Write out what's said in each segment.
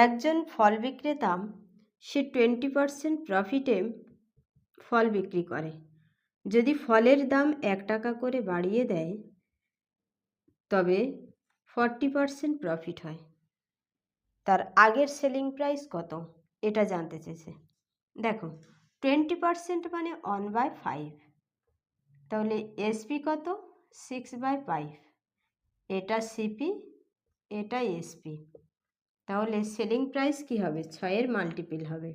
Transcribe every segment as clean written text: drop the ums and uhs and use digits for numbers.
একজন ফল বিক্রেতা সে 20% প্রফিটে ফল বিক্রি করে। যদি ফলের দাম 1 টাকা করে বাড়িয়ে দেয় তবে 40% প্রফিট হয়। তার আগের সেলিং প্রাইস কত এটা জানতে চেয়েছে। দেখো 20% মানে 1/5, তাহলে এসপি কত 6/5, এটা সিপি এটা এসপি, তাহলে সেলিং প্রাইস কি হবে 6 মাল্টিপল হবে।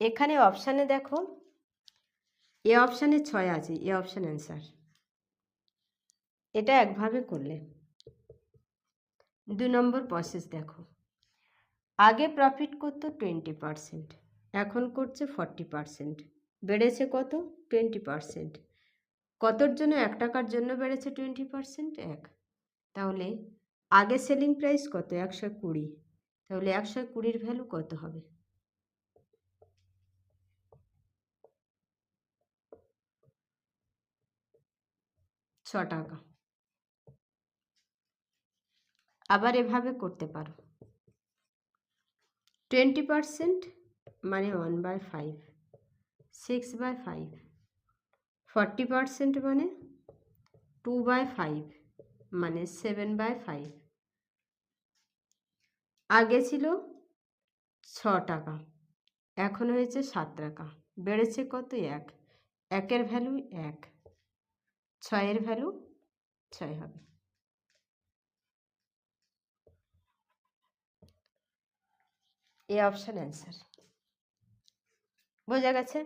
এখানে অপশানে দেখো এ অপশানে 6 আছে, এ অপশান অ্যান্সার। এটা একভাবে করলে। 2 নম্বর প্রসেস দেখো, আগে প্রফিট করতো 20%, এখন করছে 40%, বেড়েছে কত 20%। কতর জন্য 1 টাকার জন্য বেড়েছে 20%? 1। তাহলে আগে সেলিং প্রাইস কত 120, তাহলে 120-র ভ্যালু কত হবে? ৳6। আবার এভাবে করতে পারো, 20% মানে 1/5, 6/5, 40% মানে 2/5 মানে 7/5। আগে ছিল 6 টাকা, এখন হয়েছে 7 টাকা, বেড়েছে কত 1। 1-এর ভ্যালু 1, 6-এর ভ্যালু 6 হবে। এই অপশান অ্যান্সার। বোঝা গেছে?